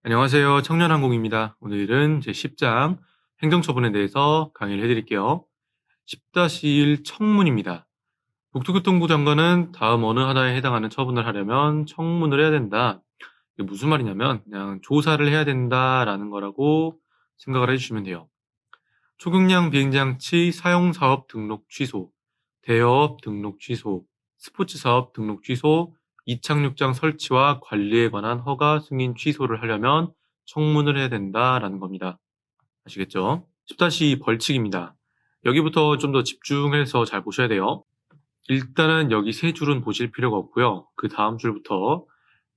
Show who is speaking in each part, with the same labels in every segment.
Speaker 1: 안녕하세요. 청년항공입니다. 오늘은 제10장 행정처분에 대해서 강의를 해드릴게요. 10-1 청문입니다. 국토교통부 장관은 다음 어느 하나에 해당하는 처분을 하려면 청문을 해야 된다. 이게 무슨 말이냐면 그냥 조사를 해야 된다라는 거라고 생각을 해주시면 돼요. 초경량 비행장치 사용사업 등록 취소, 대여업 등록 취소, 스포츠사업 등록 취소, 이착륙장 설치와 관리에 관한 허가 승인 취소를 하려면 청문을 해야 된다라는 겁니다. 아시겠죠? 10-2 벌칙입니다. 여기부터 좀 더 집중해서 잘 보셔야 돼요. 일단은 여기 세 줄은 보실 필요가 없고요. 그 다음 줄부터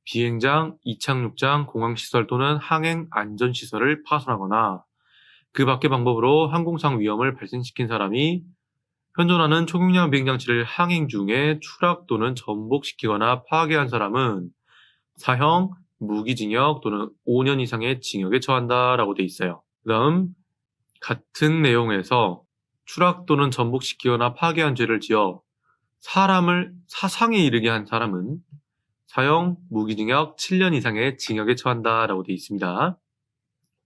Speaker 1: 비행장, 이착륙장, 공항시설 또는 항행 안전시설을 파손하거나 그 밖의 방법으로 항공상 위험을 발생시킨 사람이 현존하는 초경량 비행장치를 항행 중에 추락 또는 전복시키거나 파괴한 사람은 사형, 무기징역 또는 5년 이상의 징역에 처한다라고 돼 있어요. 그 다음 같은 내용에서 추락 또는 전복시키거나 파괴한 죄를 지어 사람을 사상에 이르게 한 사람은 사형, 무기징역 7년 이상의 징역에 처한다라고 돼 있습니다.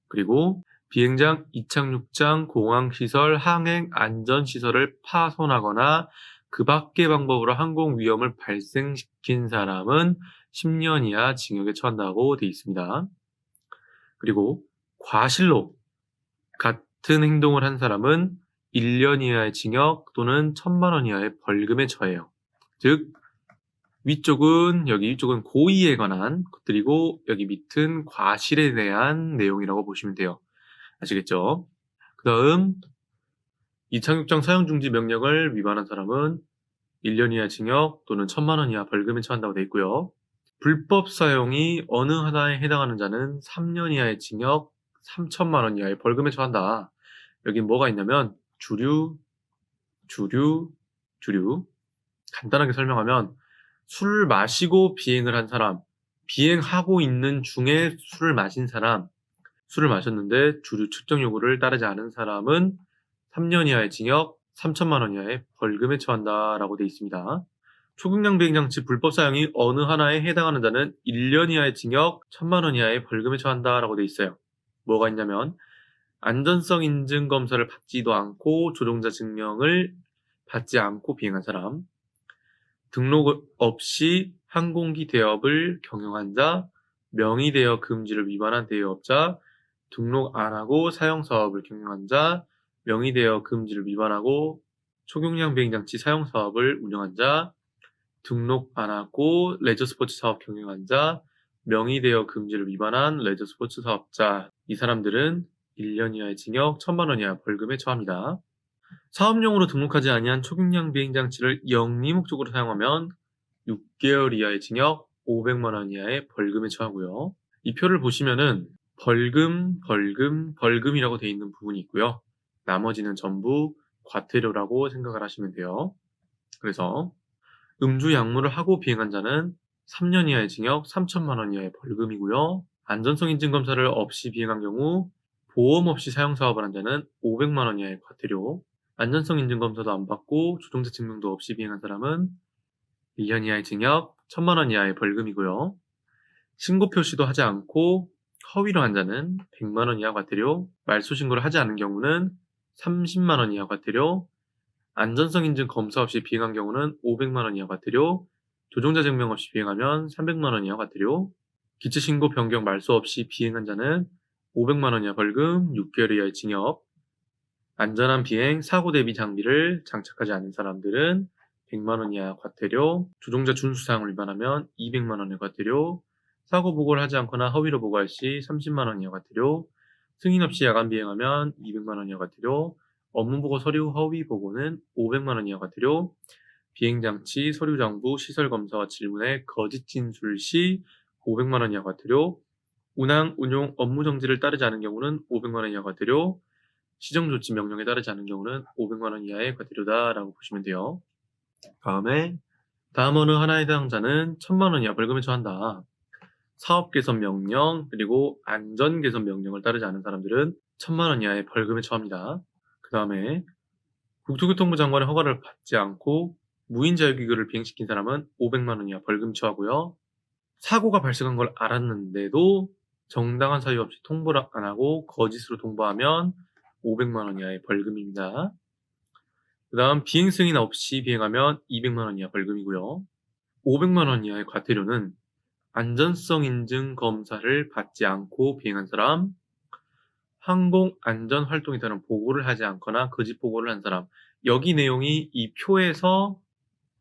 Speaker 1: 그리고 비행장, 이착륙장, 공항시설, 항행 안전시설을 파손하거나 그 밖의 방법으로 항공 위험을 발생시킨 사람은 10년 이하 징역에 처한다고 되어 있습니다. 그리고 과실로 같은 행동을 한 사람은 1년 이하의 징역 또는 1,000만 원 이하의 벌금에 처해요. 즉 여기 위쪽은 고의에 관한 것들이고 여기 밑은 과실에 대한 내용이라고 보시면 돼요. 아시겠죠? 그 다음 이착륙장 사용 중지 명령을 위반한 사람은 1년 이하 징역 또는 1,000만 원 이하 벌금에 처한다고 되어 있고요. 불법 사용이 어느 하나에 해당하는 자는 3년 이하의 징역, 3,000만 원 이하의 벌금에 처한다. 여기 뭐가 있냐면 주류. 간단하게 설명하면 술을 마시고 비행을 한 사람, 비행하고 있는 중에 술을 마신 사람, 술을 마셨는데 주류 측정 요구를 따르지 않은 사람은 3년 이하의 징역, 3,000만 원 이하의 벌금에 처한다라고 되어 있습니다. 초경량 비행장치 불법 사용이 어느 하나에 해당하는 자는 1년 이하의 징역, 1,000만 원 이하의 벌금에 처한다라고 되어 있어요. 뭐가 있냐면 안전성 인증 검사를 받지도 않고 조종자 증명을 받지 않고 비행한 사람, 등록 없이 항공기 대여업을 경영한 자, 명의 대여 금지를 위반한 대여업자, 등록 안 하고 사용 사업을 경영한 자, 명의 대여 금지를 위반하고 초경량 비행장치 사용 사업을 운영한 자, 등록 안 하고 레저 스포츠 사업 경영한 자, 명의 대여 금지를 위반한 레저 스포츠 사업자, 이 사람들은 1년 이하의 징역, 1,000만 원 이하 벌금에 처합니다. 사업용으로 등록하지 아니한 초경량 비행장치를 영리 목적으로 사용하면 6개월 이하의 징역, 500만 원 이하의 벌금에 처하고요. 이 표를 보시면은 벌금이라고 되어 있는 부분이 있고요. 나머지는 전부 과태료라고 생각을 하시면 돼요. 그래서 음주 약물을 하고 비행한 자는 3년 이하의 징역, 3,000만 원 이하의 벌금이고요. 안전성 인증 검사를 없이 비행한 경우 보험 없이 사용 사업을 한 자는 500만 원 이하의 과태료, 안전성 인증 검사도 안 받고 조종자 증명도 없이 비행한 사람은 1년 이하의 징역, 1,000만 원 이하의 벌금이고요. 신고 표시도 하지 않고 허위로 한 자는 100만 원 이하 과태료, 말소 신고를 하지 않은 경우는 30만 원 이하 과태료, 안전성 인증 검사 없이 비행한 경우는 500만 원 이하 과태료, 조종자 증명 없이 비행하면 300만 원 이하 과태료, 기체 신고 변경 말소 없이 비행한 자는 500만 원 이하 벌금, 6개월 이하의 징역, 안전한 비행, 사고 대비 장비를 장착하지 않은 사람들은 100만 원 이하 과태료, 조종자 준수 사항을 위반하면 200만 원의 과태료, 사고 보고를 하지 않거나 허위로 보고할 시 30만 원 이하 과태료, 승인 없이 야간 비행하면 200만 원 이하 과태료, 업무 보고 서류 허위 보고는 500만 원 이하 과태료, 비행장치 서류 장부 시설 검사와 질문에 거짓 진술 시 500만 원 이하 과태료, 운항, 운용, 업무 정지를 따르지 않은 경우는 500만 원 이하 과태료, 시정 조치 명령에 따르지 않은 경우는 500만 원 이하의 과태료다라고 보시면 돼요. 다음 어느 하나에 해당 자는 1,000만 원 이하 벌금에 처한다. 사업 개선 명령 그리고 안전 개선 명령을 따르지 않은 사람들은 1,000만 원 이하의 벌금에 처합니다. 그 다음에 국토교통부 장관의 허가를 받지 않고 무인 자유기구를 비행시킨 사람은 500만 원 이하 벌금 처하고요. 사고가 발생한 걸 알았는데도 정당한 사유 없이 통보를 안 하고 거짓으로 통보하면 500만 원 이하의 벌금입니다. 그 다음 비행 승인 없이 비행하면 200만 원 이하 벌금이고요. 500만 원 이하의 과태료는 안전성 인증 검사를 받지 않고 비행한 사람, 항공 안전 활동에 따른 보고를 하지 않거나 거짓 보고를 한 사람. 여기 내용이 이 표에서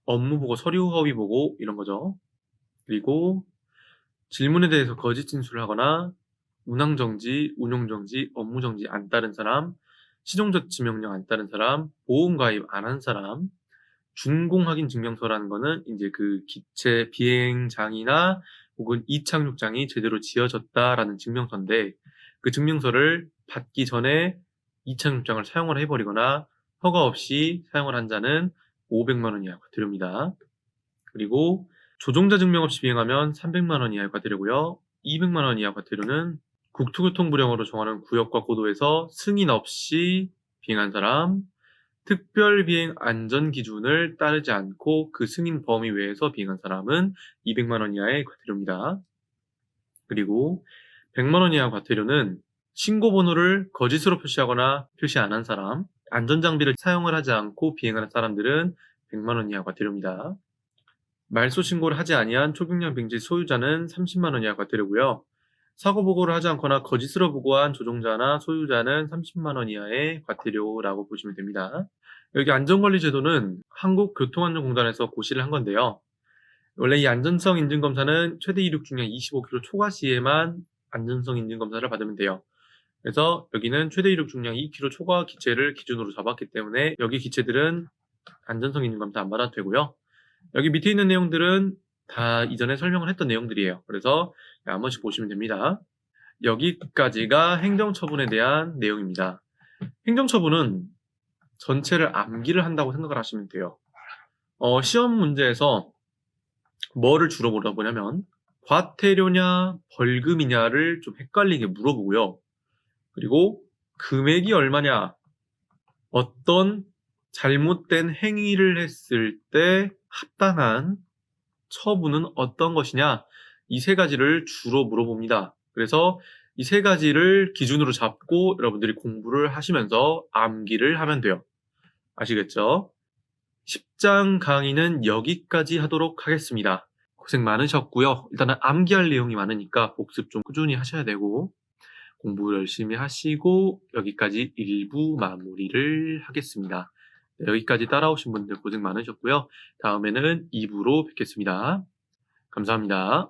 Speaker 1: 업무 보고, 서류 허위 보고 이런 거죠. 그리고 질문에 대해서 거짓 진술을 하거나 운항 정지, 운용 정지, 업무 정지 안 따른 사람, 시종 조치 명령 안 따른 사람, 보험 가입 안 한 사람, 준공 확인 증명서라는 거는 이제 그 기체 비행장이나 혹은 이착륙장이 제대로 지어졌다라는 증명서인데, 그 증명서를 받기 전에 이착륙장을 사용을 해버리거나 허가 없이 사용을 한 자는 500만 원 이하 과태료입니다. 그리고 조종자 증명 없이 비행하면 300만 원 이하의 과태료고요. 200만 원 이하 과태료는 국토교통부령으로 정하는 구역과 고도에서 승인 없이 비행한 사람, 특별비행 안전기준을 따르지 않고 그 승인 범위 외에서 비행한 사람은 200만 원 이하의 과태료입니다. 그리고 100만 원 이하 과태료는 신고번호를 거짓으로 표시하거나 표시 안 한 사람, 안전장비를 사용을 하지 않고 비행하는 사람들은 100만 원 이하 과태료입니다. 말소 신고를 하지 아니한 초경량 비행지 소유자는 30만 원 이하 과태료고요. 사고 보고를 하지 않거나 거짓으로 보고한 조종자나 소유자는 30만 원 이하의 과태료라고 보시면 됩니다. 여기 안전관리 제도는 한국교통안전공단에서 고시를 한 건데요. 원래 이 안전성 인증검사는 최대 이륙 중량 25km 초과 시에만 안전성 인증검사를 받으면 돼요. 그래서 여기는 최대 이륙 중량 2km 초과 기체를 기준으로 잡았기 때문에 여기 기체들은 안전성 인증검사 안 받아도 되고요. 여기 밑에 있는 내용들은 다 이전에 설명을 했던 내용들이에요. 그래서 한 번씩 보시면 됩니다. 여기까지가 행정처분에 대한 내용입니다. 행정처분은 전체를 암기를 한다고 생각을 하시면 돼요. 시험 문제에서 뭐를 주로 물어보냐면 과태료냐 벌금이냐를 좀 헷갈리게 물어보고요. 그리고 금액이 얼마냐, 어떤 잘못된 행위를 했을 때 합당한 처분은 어떤 것이냐, 이 세 가지를 주로 물어봅니다. 그래서 이 세 가지를 기준으로 잡고 여러분들이 공부를 하시면서 암기를 하면 돼요. 아시겠죠? 10장 강의는 여기까지 하도록 하겠습니다. 고생 많으셨고요. 일단은 암기할 내용이 많으니까 복습 좀 꾸준히 하셔야 되고 공부 열심히 하시고 여기까지 1부 마무리를 하겠습니다. 여기까지 따라오신 분들 고생 많으셨고요. 다음에는 2부로 뵙겠습니다. 감사합니다.